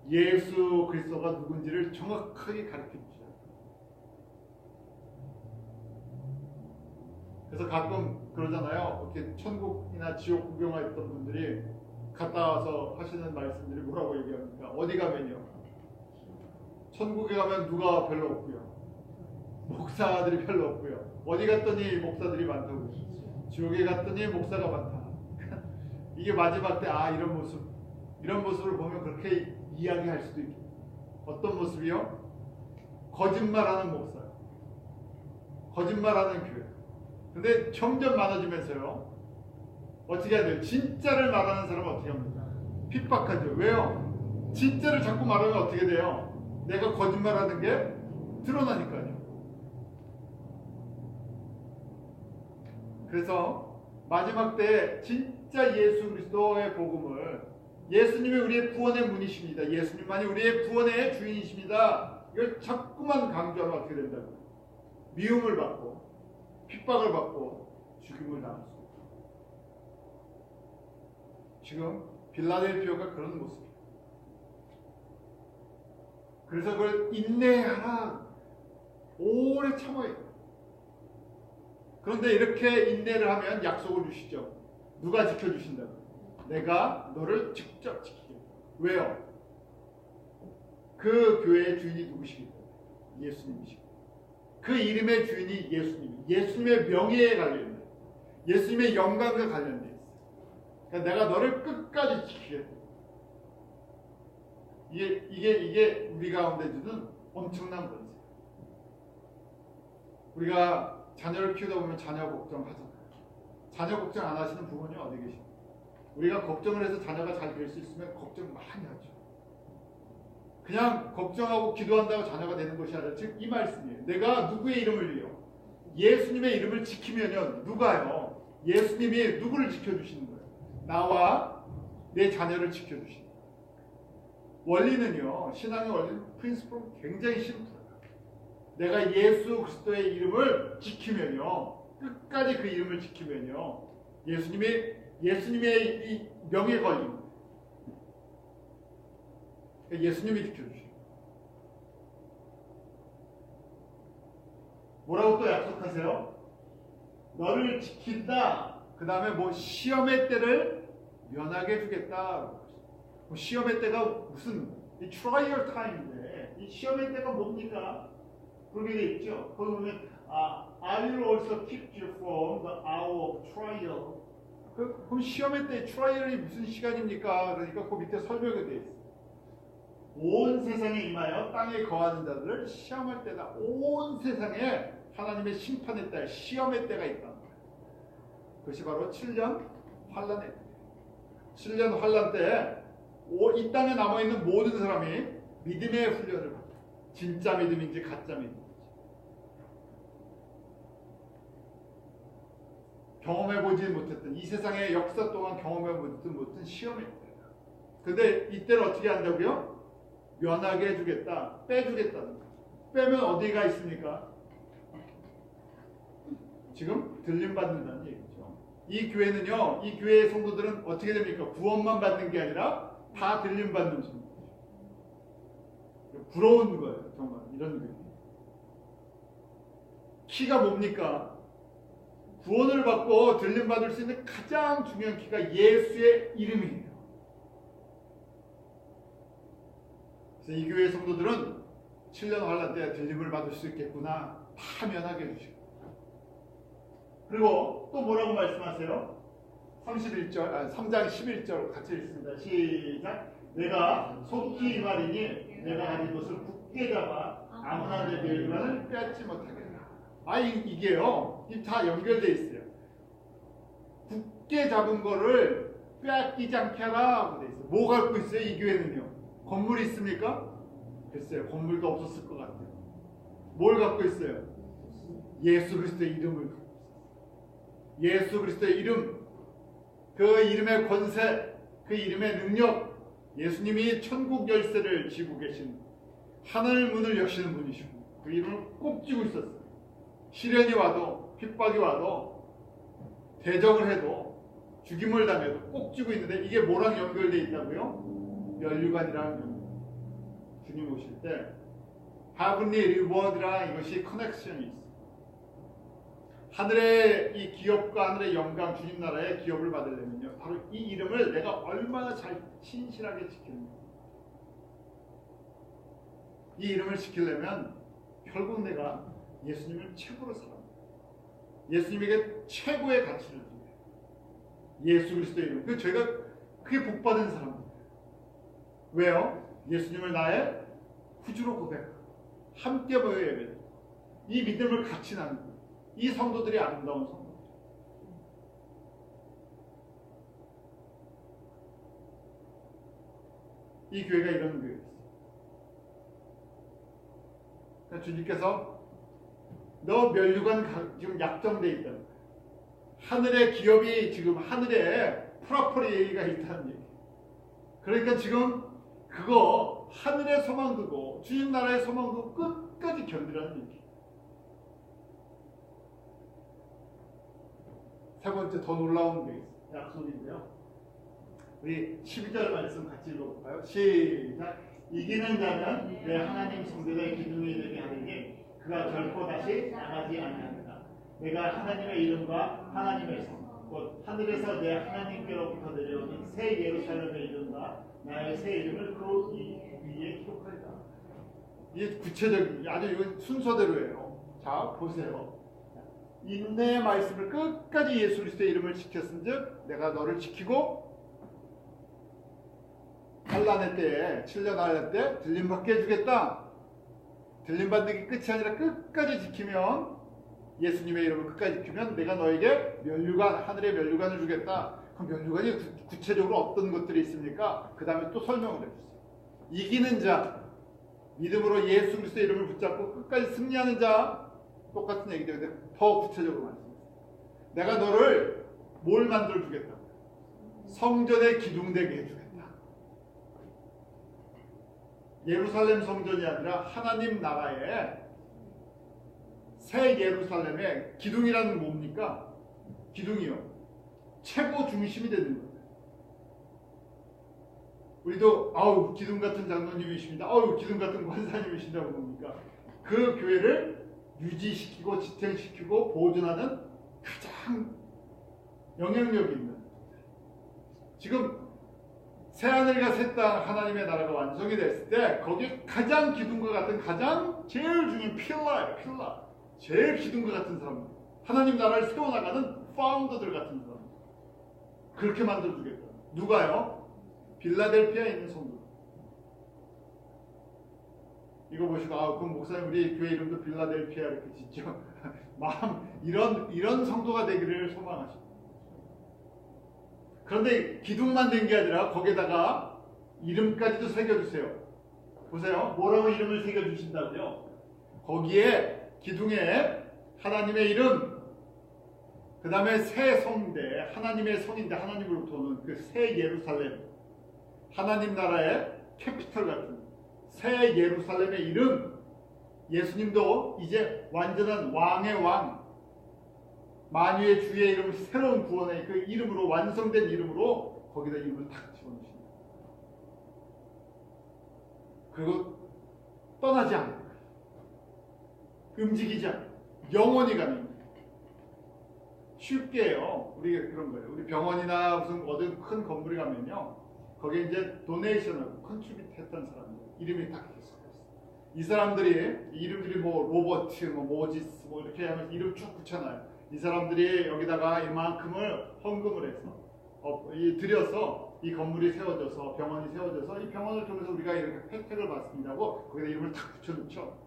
예수 그리스도가 누군지를 정확하게 가르쳐 주셔요. 그래서 가끔 그러잖아요. 이렇게 천국이나 지옥 구경했던 분들이 갔다 와서 하시는 말씀들이 뭐라고 얘기합니까? 어디 가면요, 천국에 가면 누가 별로 없고요, 목사들이 별로 없고요, 어디 갔더니 목사들이 많다고, 지옥에 갔더니 목사가 많다. 이게 마지막 때 이런 모습을 보면 그렇게 이야기할 수도 있겠죠. 어떤 모습이요? 거짓말하는 목사, 거짓말하는 교회. 근데 점점 많아지면서요, 어떻게 해야 돼요? 진짜를 말하는 사람은 어떻게 합니까? 핍박하죠. 왜요? 진짜를 자꾸 말하면 어떻게 돼요? 내가 거짓말하는 게 드러나니까요. 그래서 마지막 때 진짜 예수 그리스도의 복음을, 예수님이 우리의 구원의 문이십니다, 예수님만이 우리의 구원의 주인이십니다, 이걸 자꾸만 강조하면 어떻게 된다고요? 미움을 받고 핍박을 받고 죽임을 당할 수 있다. 지금 빌라델피아가 그런 모습이에요. 그래서 그걸 인내하라, 오래 참아야 돼요. 그런데 이렇게 인내를 하면 약속을 주시죠. 누가 지켜주신다고? 내가 너를 직접 지키겠다. 왜요? 그 교회의 주인이 누구시겠다? 예수님이시고, 그 이름의 주인이 예수님의 명예에 관련돼, 예수님의 영광과 관련돼 있어요. 그러니까 내가 너를 끝까지 지키겠다. 이게 우리 가운데 주는 엄청난 권세. 우리가 자녀를 키우다 보면 자녀 걱정하잖아요. 자녀 걱정 안 하시는 부모님 어디 계십니까? 우리가 걱정을 해서 자녀가 잘 될 수 있으면 걱정 많이 하죠. 그냥 걱정하고 기도한다고 자녀가 되는 것이 아니라 지금 이 말씀이에요. 내가 누구의 이름을 위해? 예수님의 이름을 지키면요, 누가요? 예수님이 누구를 지켜주시는 거예요? 나와 내 자녀를 지켜주시는 거예요. 원리는요, 신앙의 원리는 프린시플은 굉장히 심플해요. 내가 예수 그리스도의 이름을 지키면요, 끝까지 그 이름을 지키면요, 예수님의 이 명예 걸립니다. 예수님이 지켜주시고, 뭐라고 또 약속하세요? 너를 지킨다. 그 다음에 뭐 시험의 때를 면하게 해주겠다. 시험의 때가 무슨 이 트라이얼 타임인데, 이 시험의 때가 뭡니까? 그렇게 돼 있죠. 거기 보면 I will also keep you from the hour of trial. 그럼 시험의 때 트라이얼이 무슨 시간입니까? 그러니까 그 밑에 설명이 돼 있어요. 온 세상에 임하여 땅에 거하는 자들을 시험할 때다. 온 세상에 하나님의 심판의 때, 시험의 때가 있다. 그것이 바로 7년 환란의 때. 7년 환란 때 이 땅에 남아있는 모든 사람이 믿음의 훈련을 받다. 진짜 믿음인지 가짜 믿음인지 경험해보지 못했던, 이 세상의 역사 동안 경험해보지 못한 시험의 때다. 근데 이때를 어떻게 한다고요? 면하게 해주겠다, 빼주겠다는 거죠. 빼면 어디가 있습니까? 지금 들림받는다는 얘기죠. 이 교회는요, 이 교회의 성도들은 어떻게 됩니까? 구원만 받는 게 아니라 다 들림받는 성도죠. 부러운 거예요, 정말. 이런 교회. 키가 뭡니까? 구원을 받고 들림받을 수 있는 가장 중요한 키가 예수의 이름이에요. 그래서 이 교회 성도들은 7년 환란 때 들림을 받을 수 있겠구나, 파면하게 해주시고. 그리고 또 뭐라고 말씀하세요? 3장 11절 같이 읽습니다. 시작. 내가 속히 말이니 내가 가진 것을 굳게 잡아 아무나 내 별만을 빼앗지 못하겠다. 이게요, 다 연결되어 있어요. 굳게 잡은 거를 빼앗기지 않게 하라 하고 되어 있어요. 뭐 갖고 있어요? 이 교회는요. 건물이 있습니까? 글쎄요, 건물도 없었을 것 같아요. 뭘 갖고 있어요? 예수 그리스도의 이름을 갖고 있어요. 예수 그리스도의 이름, 그 이름의 권세, 그 이름의 능력, 예수님이 천국 열쇠를 쥐고 계신 하늘 문을 여시는 분이시고 그 이름을 꼭 쥐고 있었어요. 시련이 와도 핍박이 와도 대적을 해도 죽임을 당해도 꼭 쥐고 있는데 이게 뭐랑 연결되어 있다고요? 면류관이랑 연결. 주님 오실 때 하브니 리워드랑 이것이 커넥션이 있어요. 하늘의 이 기업과 하늘의 영광, 주님 나라의 기업을 받으려면요, 바로 이 이름을 내가 얼마나 잘 신실하게 지키는가. 이 이름을 지키려면 결국 내가 예수님을 최고로 사랑합니다. 예수님에게 최고의 가치를 줍니다. 예수 그리스도의 이름. 그 저희가 그게 복받은 사람입니다. 왜요? 예수님을 나의 구주로 고백하고 함께 모여 예배드리고 이 믿음을 같이 나누고 이 성도들이 아름다운 성도. 이 교회가 이런 교회였어요. 그러니까 주님께서 너 면류관 지금 약정돼 있다는 거예요. 하늘의 기업이 지금 하늘에 프라퍼리가 있다는 얘기. 그러니까 지금 그거 하늘의 소망두고 주님 나라의 소망두고 끝까지 견디라는 얘기. 세 번째 더 놀라운 게 있어요. 약속인데요. 우리 12절 말씀 같이 읽어볼까요? 시작. 이기는 자는 내 하나님 성전의 기둥이 되게 하느니 그가 결코 다시 나가지 아니하리라. 내가 하나님의 이름과 하나님의 성 곧 하늘에서 내 하나님께로부터 내려오는 새 예루살렘의 이름과 나의 새 이름을 그 위에 기록하리라. 이게 구체적인, 아주 이건 순서대로예요. 자 보세요. 인내의 말씀을 끝까지 예수 그리스도의 이름을 지켰은즉 내가 너를 지키고 환난의 때에 7년 환난 때 들림받게 해주겠다. 들림받는 게 끝이 아니라 끝까지 지키면, 예수님의 이름을 끝까지 지키면 내가 너에게 면류관, 하늘의 면류관을 주겠다. 그럼 면류관이 구체적으로 어떤 것들이 있습니까? 그 다음에 또 설명을 해주세요. 이기는 자, 믿음으로 예수 그리스도의 이름을 붙잡고 끝까지 승리하는 자, 똑같은 얘기인데 더 구체적으로 말씀해요. 내가 너를 뭘 만들어 주겠다? 성전의 기둥되게 해주겠다. 예루살렘 성전이 아니라 하나님 나라의 새 예루살렘의 기둥이라는 뭡니까? 기둥이요. 최고 중심이 되는 거예요. 우리도 아우 기둥 같은 장로님이십니다. 아우 기둥 같은 권사님이신다고 봅니까? 그 교회를 유지시키고 지탱시키고 보존하는 가장 영향력 있는, 지금 새하늘과 새 땅 하나님의 나라가 완성이 됐을 때 거기에 가장 기둥과 같은, 가장 제일 중요한 필라예요. 필라. 제일 기둥과 같은 사람, 하나님 나라를 세워나가는 파운더들 같은 사람, 그렇게 만들어주겠다. 누가요? 빌라델피아에 있는 성도. 이거 보시고 그럼 목사님 우리 교회 이름도 빌라델피아 이렇게 짓죠. 마음 이런 성도가 되기를 소망하십니다. 그런데 기둥만 된 게 아니라 거기에다가 이름까지도 새겨주세요. 보세요. 뭐라고 이름을 새겨주신다고요? 거기에 기둥에 하나님의 이름, 그 다음에 새 성대, 하나님의 성인데 하나님으로부터 오는 그 새 예루살렘, 하나님 나라의 캐피털 같은 새 예루살렘의 이름. 예수님도 이제 완전한 왕의 왕, 만유의 주의 이름, 새로운 구원의 그 이름으로, 완성된 이름으로 거기다 이름을 탁 집어넣으십니다. 그리고 떠나지 않고 움직이지 않고 영원히 가는 거예요. 쉽게요. 우리가 그런 거예요. 우리 병원이나 무슨 어떤 큰 건물에 가면요, 거기에 이제 도네이션하고 컨트리뷰트 했던 사람들 이름이 딱 있어요. 이 사람들이 이름들이 뭐 로버트, 뭐 모지스, 뭐 이렇게 하면 이름 쭉 붙여놔요. 이 사람들이 여기다가 이만큼을 헌금을 해서 들여서 이 건물이 세워져서, 병원이 세워져서 이 병원을 통해서 우리가 이렇게 혜택을 받습니다고 거기다 이름을 탁 붙여놓죠.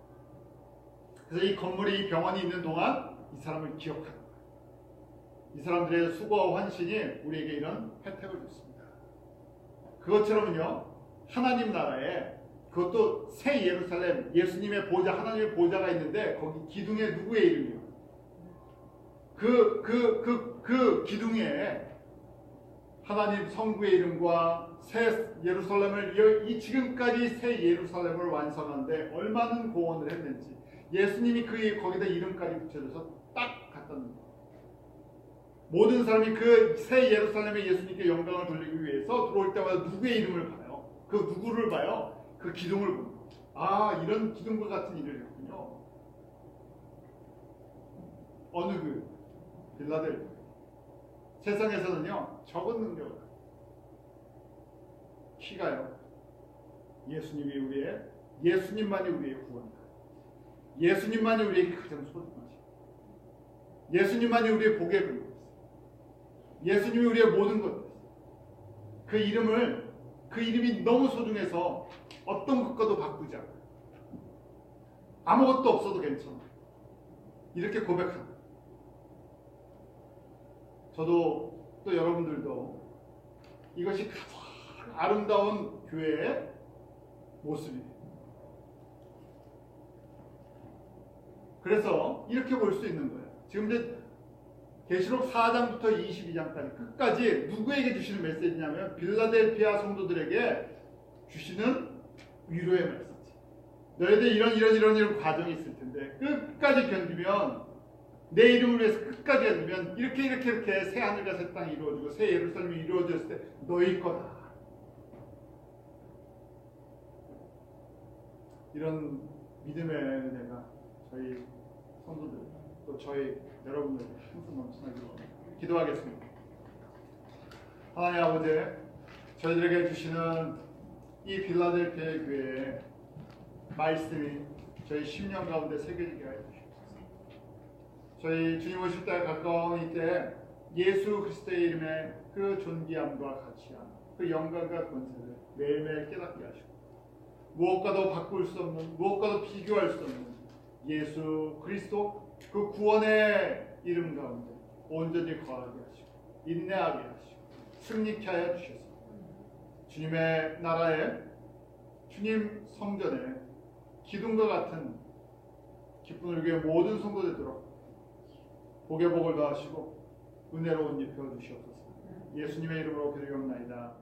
그래서 이 건물이, 이 병원이 있는 동안 이 사람을 기억하는 거예요. 이 사람들의 수고와 헌신이 우리에게 이런 혜택을 줬습니다. 그것처럼요, 하나님 나라에 그것도 새 예루살렘, 예수님의 보좌, 하나님의 보좌가 있는데 거기 기둥에 누구의 이름이요? 그 기둥에 하나님 성부의 이름과 새 예루살렘을 이 지금까지 새 예루살렘을 완성하는데 얼마나 공헌을 했는지 예수님이 거기다 이름까지 붙여줘서 딱 갖다 놓은 거예요. 모든 사람이 그 새 예루살렘에 예수님께 영광을 돌리기 위해서 들어올 때마다 누구의 이름을 봐요? 그 누구를 봐요? 그 기둥을 보는 거예요. 아, 이런 기둥과 같은 일을 했군요. 어느 빌라델피아. 세상에서는요, 적은 능력을 키가요. 예수님만이 우리의 구원이다. 예수님만이 우리에게 가장 소중하시고, 예수님만이 우리의 복의 근거였어요. 예수님이 우리의 모든 것이었어요. 그 이름이 너무 소중해서 어떤 것과도 바꾸지 않아요. 아무것도 없어도 괜찮아. 이렇게 고백합니다. 저도 또 여러분들도 이것이 가장 아름다운 교회의 모습이에요. 그래서 이렇게 볼 수 있는 거예요. 지금 이제 계시록 4장부터 22장까지 끝까지 누구에게 주시는 메시지냐면 빌라델피아 성도들에게 주시는 위로의 메시지. 너희들 이런 과정이 있을 텐데 끝까지 견디면, 내 이름을 위해서 끝까지 견디면 이렇게 새 하늘과 새 땅이 이루어지고 새 예루살렘이 이루어졌을 때 너희 거다. 이런 믿음의 은혜가 저희 성도들 또 저희 여러분들 항상 넘쳐나기를 기도하겠습니다. 하나님 아버지, 저희들에게 주시는 이 빌라델피아 교회의 말씀이 저희 심령 가운데 새겨지게 하여 주시옵소서. 저희 주님 오실 때가 가까운 이때 예수 그리스도의 이름의 그 존귀함과 가치함, 그 영광과 권세를 매일매일 깨닫게 하시고 무엇과도 바꿀 수 없는, 무엇과도 비교할 수 없는 예수 그리스도 그 구원의 이름 가운데 온전히 거하게 하시고 인내하게 하시고 승리케 하여 주셔서 주님의 나라에, 주님 성전에 기둥과 같은 기쁨을 위해 모든 성도들 되도록 복의 복을 더하시고 은혜로운 입혀 주시옵소서. 예수님의 이름으로 기도하옵나이다.